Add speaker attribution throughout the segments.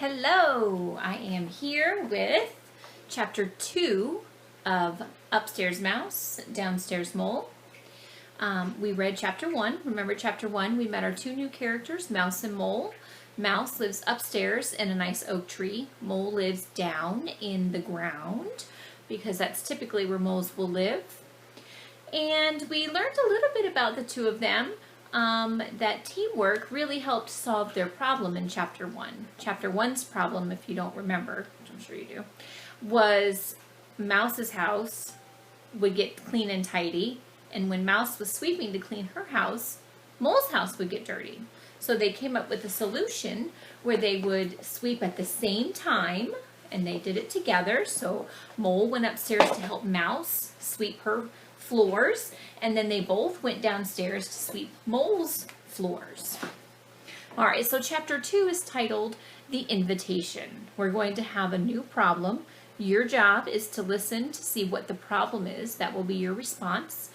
Speaker 1: Hello, I am here with chapter 2 of Upstairs Mouse, Downstairs Mole. We read chapter 1. Remember chapter 1, we met our two new characters, Mouse and Mole. Mouse lives upstairs in a nice oak tree. Mole lives down in the ground because that's typically where moles will live. And we learned a little bit about the two of them. That teamwork really helped solve their problem in chapter 1. Chapter 1's problem, if you don't remember, which I'm sure you do, was Mouse's house would get clean and tidy, and when Mouse was sweeping to clean her house, Mole's house would get dirty. So they came up with a solution where they would sweep at the same time, and they did it together. So Mole went upstairs to help Mouse sweep her floors, and then they both went downstairs to sweep Mole's floors. All right, so chapter 2 is titled The Invitation. We're going to have a new problem. Your job is to listen to see what the problem is. That will be your response.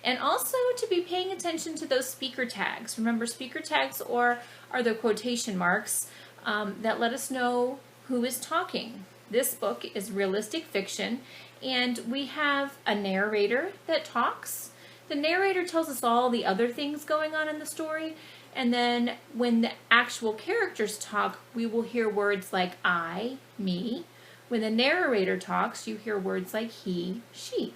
Speaker 1: And also to be paying attention to those speaker tags. Remember, speaker tags are the quotation marks that let us know who is talking. This book is realistic fiction, and we have a narrator that talks. The narrator tells us all the other things going on in the story, and then when the actual characters talk, we will hear words like I, me. When the narrator talks, you hear words like he, she.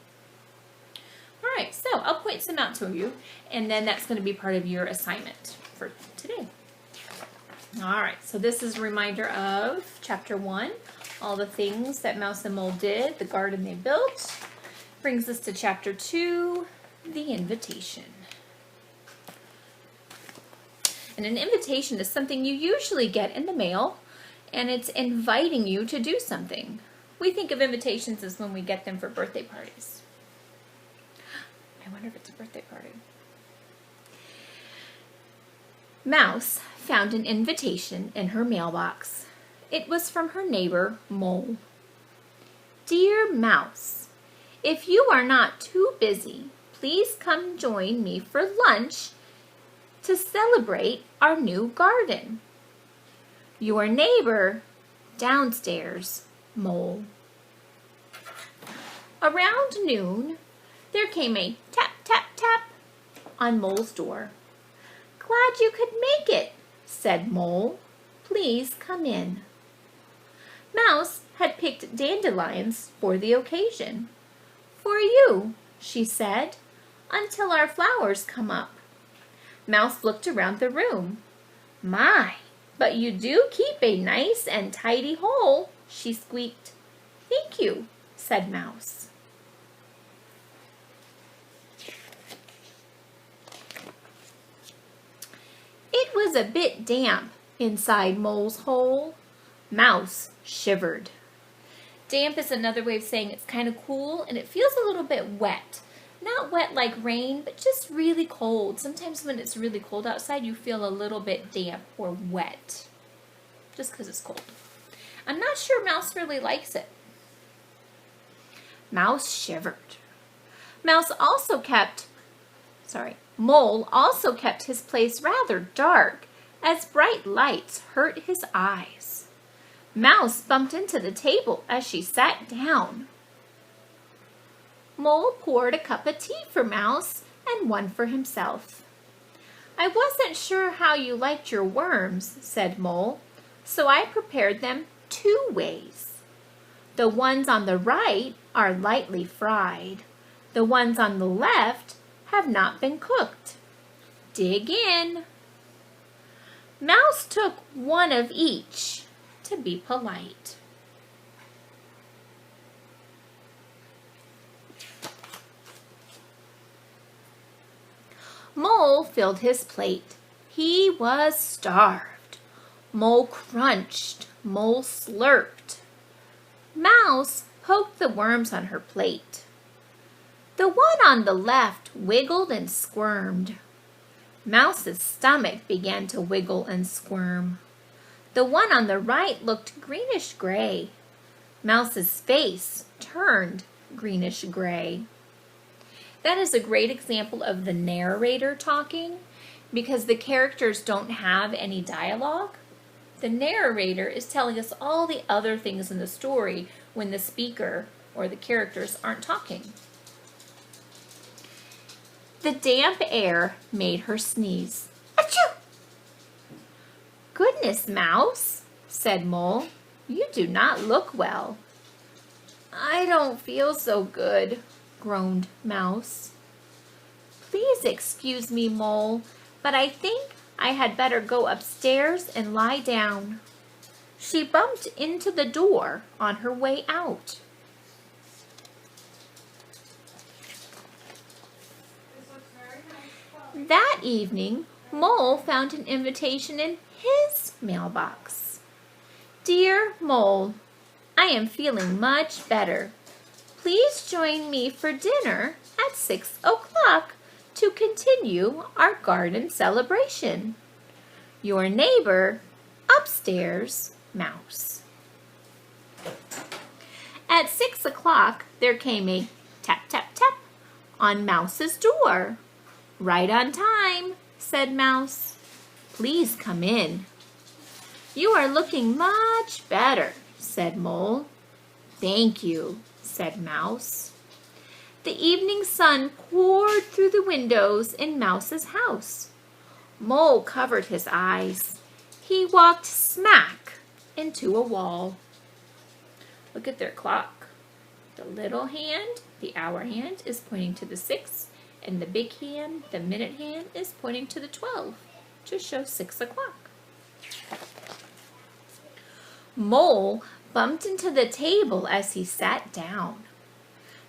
Speaker 1: All right, so I'll point some out to you, and then that's going to be part of your assignment for today. All right, so this is a reminder of chapter 1. All the things that Mouse and Mole did, the garden they built. Brings us to chapter 2, the invitation. And an invitation is something you usually get in the mail, and it's inviting you to do something. We think of invitations as when we get them for birthday parties. I wonder if it's a birthday party. Mouse found an invitation in her mailbox. It was from her neighbor, Mole. Dear Mouse, if you are not too busy, please come join me for lunch to celebrate our new garden. Your neighbor, Downstairs Mole. Around noon, there came a tap, tap, tap on Mole's door. Glad you could make it, said Mole. Please come in. Mouse had picked dandelions for the occasion. For you, she said, until our flowers come up. Mouse looked around the room. My, but you do keep a nice and tidy hole, she squeaked. Thank you, said Mouse. It was a bit damp inside Mole's hole. Mouse shivered. Damp is another way of saying it's kind of cool, and it feels a little bit wet. Not wet like rain, but just really cold. Sometimes when it's really cold outside, you feel a little bit damp or wet, just because it's cold. I'm not sure Mouse really likes it. Mouse shivered. Mole also kept his place rather dark, as bright lights hurt his eyes. Mouse bumped into the table as she sat down. Mole poured a cup of tea for Mouse and one for himself. I wasn't sure how you liked your worms, said Mole, so I prepared them 2 ways. The ones on the right are lightly fried. The ones on the left have not been cooked. Dig in. Mouse took one of each to be polite. Mole filled his plate. He was starved. Mole crunched. Mole slurped. Mouse poked the worms on her plate. The one on the left wiggled and squirmed. Mouse's stomach began to wiggle and squirm. The one on the right looked greenish-gray. Mouse's face turned greenish-gray. That is a great example of the narrator talking because the characters don't have any dialogue. The narrator is telling us all the other things in the story when the speaker or the characters aren't talking. The damp air made her sneeze. Achoo! Goodness, Mouse, said Mole, you do not look well. I don't feel so good, groaned Mouse. Please excuse me, Mole, but I think I had better go upstairs and lie down. She bumped into the door on her way out. That evening, Mole found an invitation in his mailbox. Dear Mole, I am feeling much better. Please join me for dinner at 6 o'clock to continue our garden celebration. Your neighbor, Upstairs Mouse. At 6 o'clock, there came a tap, tap, tap on Mouse's door. Right on time, said Mouse. Please come in. You are looking much better, said Mole. Thank you, said Mouse. The evening sun poured through the windows in Mouse's house. Mole covered his eyes. He walked smack into a wall. Look at their clock. The little hand, the hour hand, is pointing to the 6, and the big hand, the minute hand, is pointing to the 12 to show 6 o'clock. Mole bumped into the table as he sat down.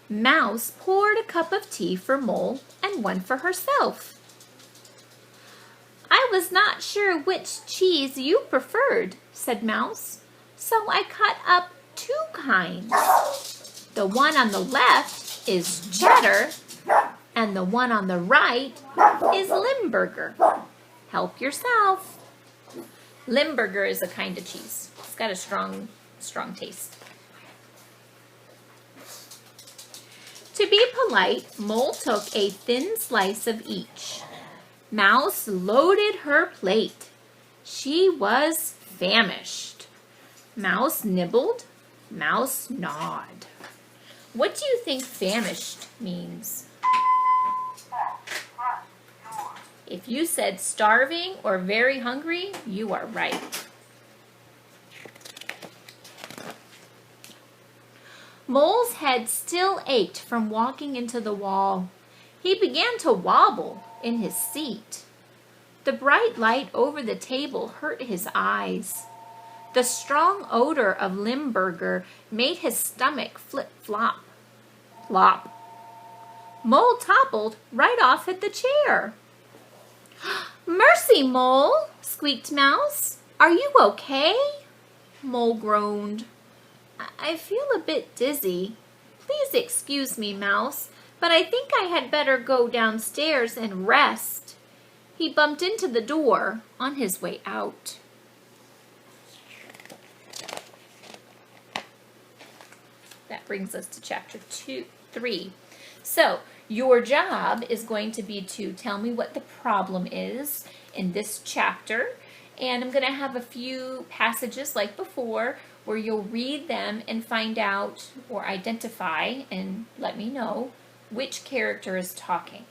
Speaker 1: Mouse poured a cup of tea for Mole and one for herself. I was not sure which cheese you preferred, said Mouse, so I cut up 2 kinds. The one on the left is cheddar, and the one on the right is Limburger. Help yourself. Limburger is a kind of cheese. It's got a strong taste. To be polite, Mole took a thin slice of each. Mouse loaded her plate. She was famished. Mouse nibbled. Mouse gnawed. What do you think famished means? If you said starving or very hungry, you are right. Mole's head still ached from walking into the wall. He began to wobble in his seat. The bright light over the table hurt his eyes. The strong odor of Limburger made his stomach flip-flop. Flop. Mole toppled right off at the chair. Mercy, Mole, squeaked Mouse. Are you okay? Mole groaned. I feel a bit dizzy. Please excuse me, Mouse, but I think I had better go downstairs and rest. He bumped into the door on his way out. That brings us to chapter 3. So, your job is going to be to tell me what the problem is in this chapter. And I'm going to have a few passages like before where you'll read them and find out or identify and let me know which character is talking.